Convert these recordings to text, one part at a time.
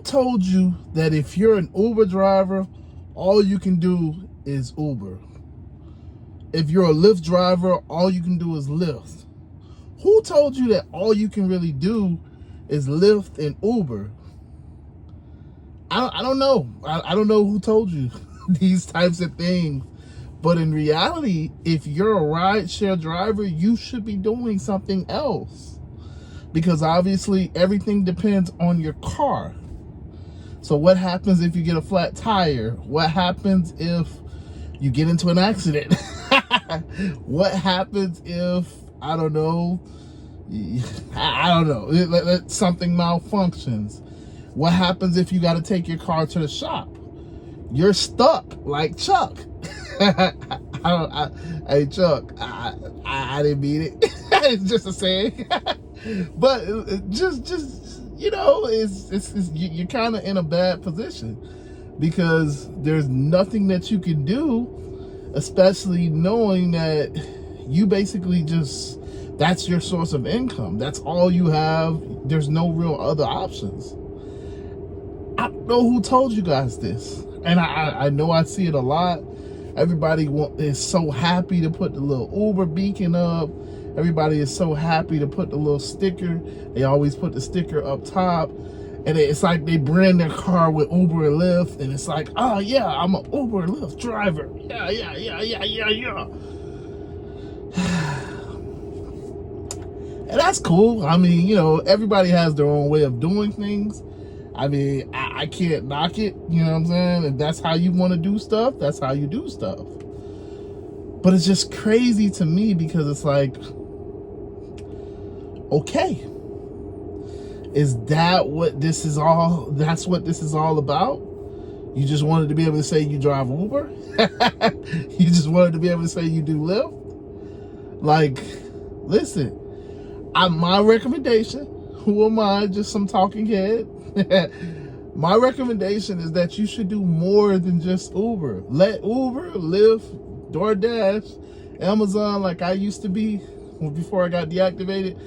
told you that if you're an Uber driver, all you can do is Uber? If you're a Lyft driver, all you can do is Lyft. Who told you that all you can really do is Lyft and Uber? I don't know. I don't know who told you these types of things. But in reality, if you're a rideshare driver, you should be doing something else. Because obviously everything depends on your car. So what happens if you get a flat tire? What happens if you get into an accident? What happens if, I don't know, something malfunctions? What happens if you got to take your car to the shop? You're stuck like Chuck. Hey Chuck, I didn't mean it. It's just a saying. But just you're kind of in a bad position because there's nothing that you can do, especially knowing that you basically that's your source of income. That's all you have. There's no real other options. I don't know who told you guys this, and I know I see it a lot. Everybody is so happy to put the little Uber beacon up. Everybody is so happy to put the little sticker. They always put the sticker up top, and it's like they brand their car with Uber and Lyft, and it's like, oh yeah, I'm an Uber and Lyft driver. Yeah. And that's cool. I mean, everybody has their own way of doing things. I mean, I can't knock it, you know what I'm saying? If that's how you want to do stuff, that's how you do stuff. But it's just crazy to me because it's like, okay, is that what this is all, that's what this is all about? You just wanted to be able to say you drive Uber? You just wanted to be able to say you do Lyft? Like, listen, my recommendation, who am I, just some talking head? My recommendation is that you should do more than just Uber. Let Uber, Lyft, DoorDash, Amazon, like I used to be before I got deactivated,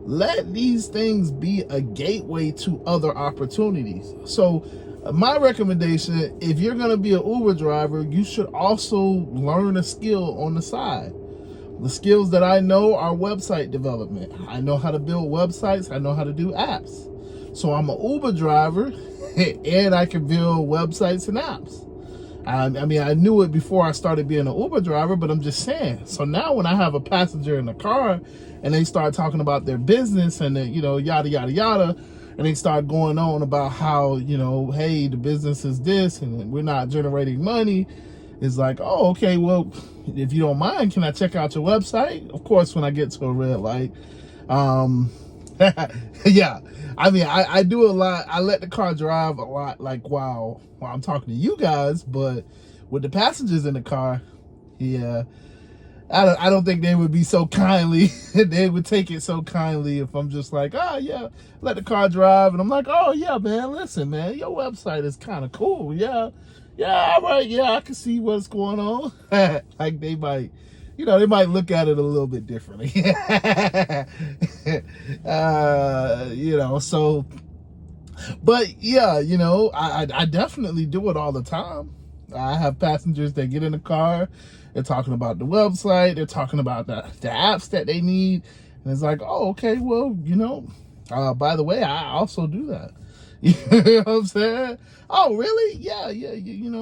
let these things be a gateway to other opportunities. So my recommendation, if you're going to be an Uber driver, you should also learn a skill on the side. The skills that I know are website development. I know how to build websites. I know how to do apps. So I'm an Uber driver and I can build websites and apps. I mean, I knew it before I started being an Uber driver, but I'm just saying. So now when I have a passenger in the car and they start talking about their business and, yada, yada, yada, and they start going on about how, hey, the business is this and we're not generating money, it's like, oh, okay, well, if you don't mind, can I check out your website? Of course, when I get to a red light. Yeah, I mean, I do a lot. I let the car drive a lot, like while I'm talking to you guys, but with the passengers in the car, yeah, I don't think they would be so kindly. They would take it so kindly if I'm just like, oh yeah, let the car drive, and I'm like, oh yeah, man, listen, man, your website is kind of cool, yeah, all right, yeah, I can see what's going on. Like they might. They might look at it a little bit differently. So, but yeah, I definitely do it all the time. I have passengers that get in the car, they're talking about the website, they're talking about the apps that they need. And it's like, oh, okay, well, by the way, I also do that. You know what I'm saying? Oh, really? Yeah.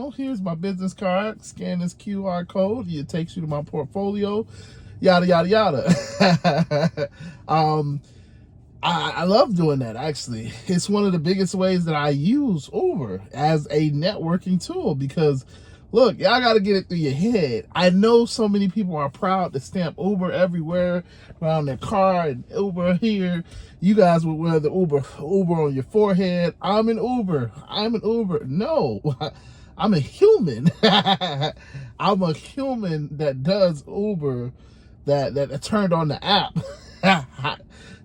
Here's my business card. Scan this QR code. It takes you to my portfolio. Yada, yada, yada. I love doing that, actually. It's one of the biggest ways that I use Uber as a networking tool because, look, y'all got to get it through your head. I know so many people are proud to stamp Uber everywhere around their car and Uber here. You guys would wear the Uber on your forehead. I'm an Uber. No, I'm a human. I'm a human that does Uber, that turned on the app.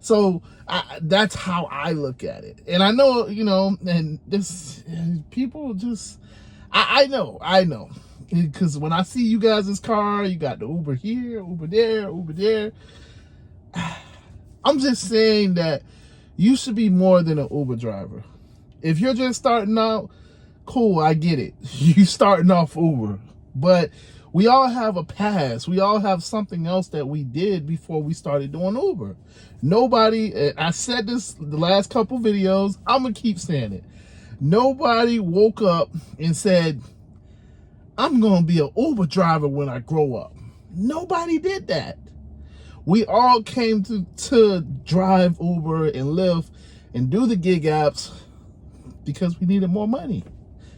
So that's how I look at it. And I know, and this people just, I know. Because when I see you guys' car, you got the Uber here, Uber there. I'm just saying that you should be more than an Uber driver. If you're just starting out, cool, I get it. You starting off Uber. But we all have a past. We all have something else that we did before we started doing Uber. Nobody, I said this the last couple videos, I'm going to keep saying it. Nobody woke up and said, I'm going to be an Uber driver when I grow up. Nobody did that. We all came to drive Uber and Lyft and do the gig apps because we needed more money.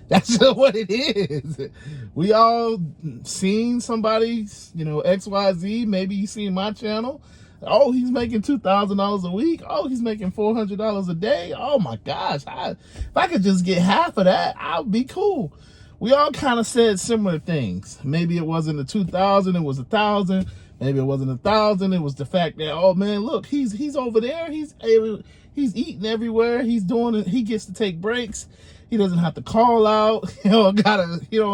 That's just what it is. We all seen somebody, you know, XYZ. Maybe you seen my channel. Oh, he's making $2,000 a week. Oh, he's making $400 a day. Oh my gosh. If I could just get half of that, I'll be cool. We all kind of said similar things. Maybe it wasn't the 2,000, it was 1,000. Maybe it wasn't 1,000. It was the fact that, oh man, look, he's over there. He's eating everywhere. He's doing it. He gets to take breaks. He doesn't have to call out. He don't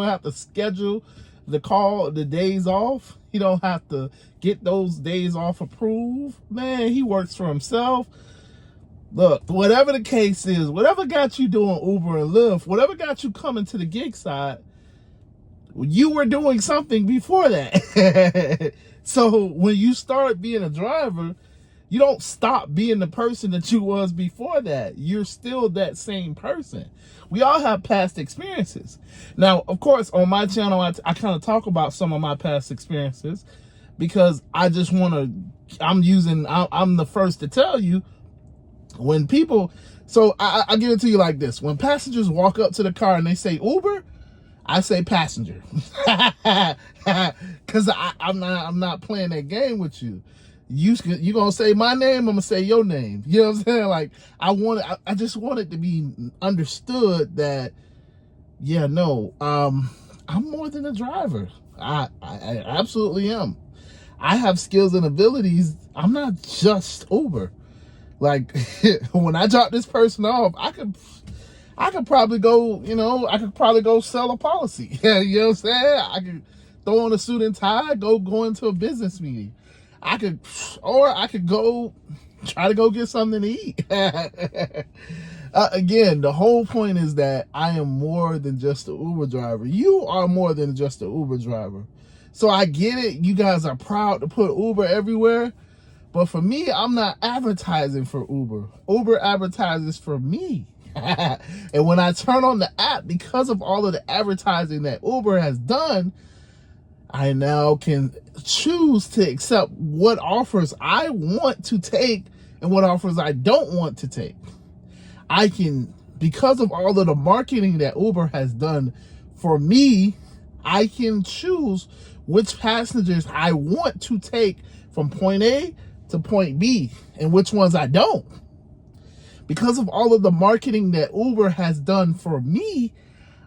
have to schedule the days off. He don't have to get those days off approved. Man, he works for himself. Look, whatever the case is, whatever got you doing Uber and Lyft, whatever got you coming to the gig side, you were doing something before that. So when you start being a driver, you don't stop being the person that you was before that. You're still that same person. We all have past experiences. Now, of course, on my channel, I kind of talk about some of my past experiences because I just want to, I'm the first to tell you when people, so I give it to you like this. When passengers walk up to the car and they say Uber, I say passenger. Because I'm not playing that game with you. You gonna say my name, I'm gonna say your name. You know what I'm saying? Like I just want it to be understood that, yeah, no, I'm more than a driver. I absolutely am. I have skills and abilities. I'm not just Uber. Like when I drop this person off, I could probably go, I could probably go sell a policy. You know what I'm saying? I could throw on a suit and tie, go into a business meeting. I could go try to go get something to eat. Again, the whole point is that I am more than just an Uber driver. You are more than just an Uber driver. So I get it. You guys are proud to put Uber everywhere. But for me, I'm not advertising for Uber. Uber advertises for me. And when I turn on the app, because of all of the advertising that Uber has done, I now can choose to accept what offers I want to take and what offers I don't want to take. I can, because of all of the marketing that Uber has done for me, I can choose which passengers I want to take from point A to point B and which ones I don't. Because of all of the marketing that Uber has done for me,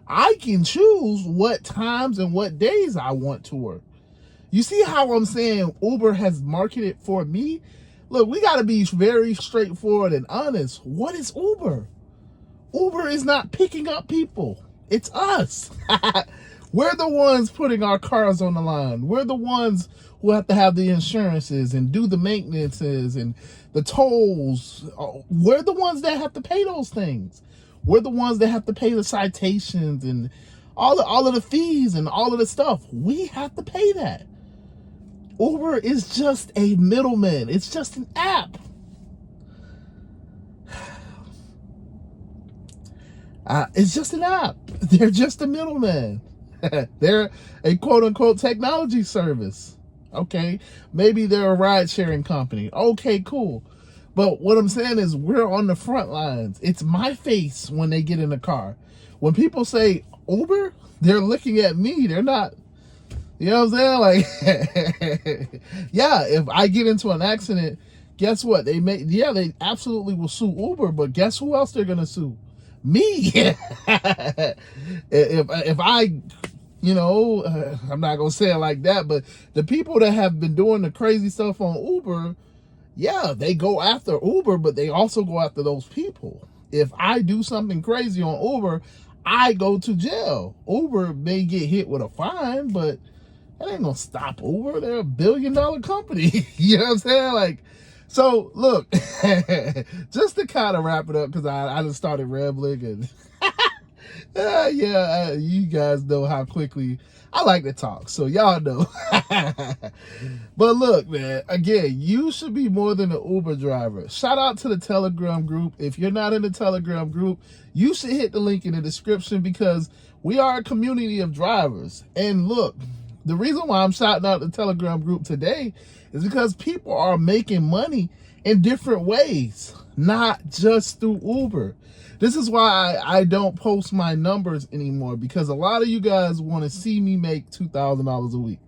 I can choose what times and what days I want to work. You see how I'm saying Uber has marketed for me? Look, we got to be very straightforward and honest. What is Uber? Uber is not picking up people. It's us. We're the ones putting our cars on the line. We're the ones who have to have the insurances and do the maintenances and the tolls. We're the ones that have to pay those things. We're the ones that have to pay the citations and all of the fees and all of the stuff. We have to pay that. Uber is just a middleman. It's just an app. It's just an app. They're just a middleman. They're a quote-unquote technology service. Okay, maybe they're a ride-sharing company. Okay, cool. But what I'm saying is we're on the front lines. It's my face when they get in the car. When people say Uber, they're looking at me. They're not, you know what I'm saying? Like, yeah, if I get into an accident, guess what? They absolutely will sue Uber, but guess who else they're going to sue? Me. if I, I'm not going to say it like that, but the people that have been doing the crazy stuff on Uber, yeah, they go after Uber, but they also go after those people. If I do something crazy on Uber, I go to jail. Uber may get hit with a fine, but that ain't gonna stop Uber. They're $1 billion company. You know what I'm saying? Like, So look, just to kind of wrap it up, because I just started rambling and you guys know how quickly I like to talk, so y'all know. But look, man, again, you should be more than an Uber driver. Shout out to the Telegram group. If you're not in the Telegram group, you should hit the link in the description, because we are a community of drivers. And look, the reason why I'm shouting out the Telegram group today is because people are making money in different ways, not just through Uber. This is why I don't post my numbers anymore, because a lot of you guys want to see me make $2,000 a week.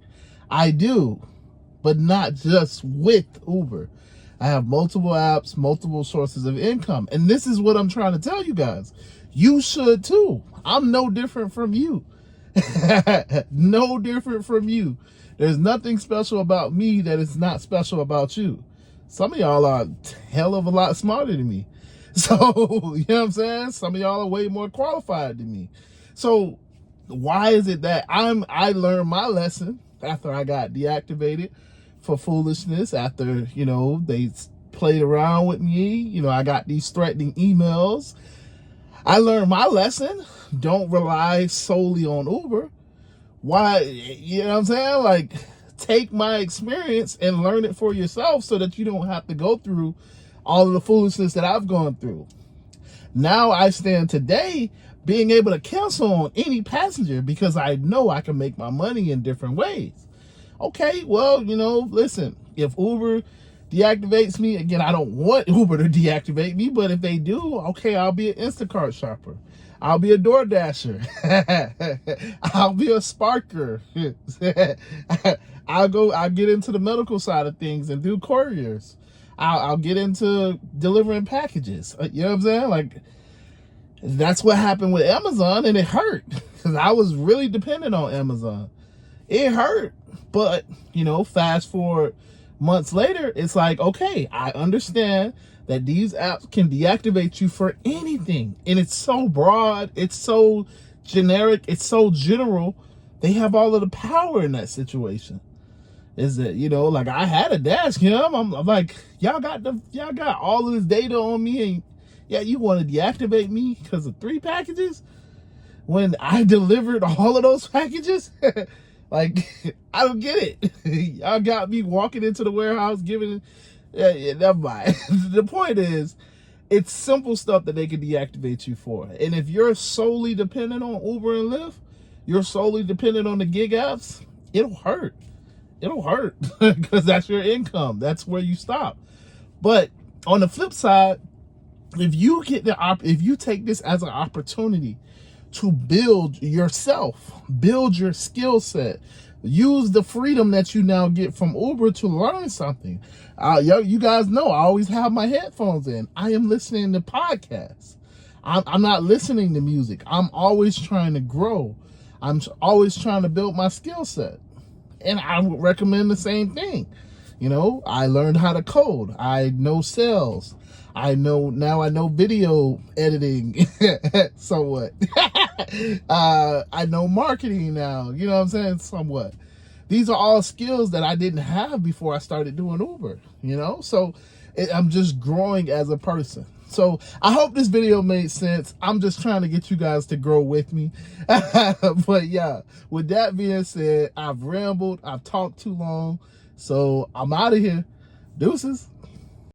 I do, but not just with Uber. I have multiple apps, multiple sources of income. And this is what I'm trying to tell you guys. You should too. I'm no different from you. No different from you. There's nothing special about me that is not special about you. Some of y'all are a hell of a lot smarter than me. So, you know what I'm saying? Some of y'all are way more qualified than me. So, why is it that I learned my lesson after I got deactivated for foolishness, after, you know, they played around with me, you know, I got these threatening emails. I learned my lesson. Don't rely solely on Uber. Why, you know what I'm saying? Like, take my experience and learn it for yourself so that you don't have to go through all of the foolishness that I've gone through. Now I stand today being able to cancel on any passenger because I know I can make my money in different ways. Okay, well, you know, listen, if Uber deactivates me, again, I don't want Uber to deactivate me, but if they do, okay, I'll be an Instacart shopper. I'll be a DoorDasher. I'll be a Sparker. I'll get into the medical side of things and do couriers. I'll get into delivering packages. You know what I'm saying? Like, that's what happened with Amazon, and it hurt because I was really dependent on Amazon. It hurt, but, you know, fast forward months later, it's like, okay, I understand that these apps can deactivate you for anything. And it's so broad, it's so generic, it's so general. They have all of the power in that situation. Is that, you know, like I had a DashCam. I'm like, y'all got all of this data on me, and yeah, you want to deactivate me because of 3 packages when I delivered all of those packages? Like, I don't get it. Y'all got me walking into the warehouse giving, never mind. The point is, it's simple stuff that they can deactivate you for. And if you're solely dependent on Uber and Lyft, you're solely dependent on the gig apps, it'll hurt. It'll hurt because that's your income. That's where you stop. But on the flip side, if you take this as an opportunity to build yourself, build your skill set, use the freedom that you now get from Uber to learn something. You guys know I always have my headphones in. I am listening to podcasts. I'm not listening to music. I'm always trying to grow. I'm always trying to build my skill set. And I would recommend the same thing. You know, I learned how to code. I know sales. I know video editing somewhat. I know marketing now. You know what I'm saying? Somewhat. These are all skills that I didn't have before I started doing Uber, you know? So I'm just growing as a person. So I hope this video made sense. I'm just trying to get you guys to grow with me. But yeah, with that being said, I've rambled. I've talked too long. So I'm out of here. Deuces.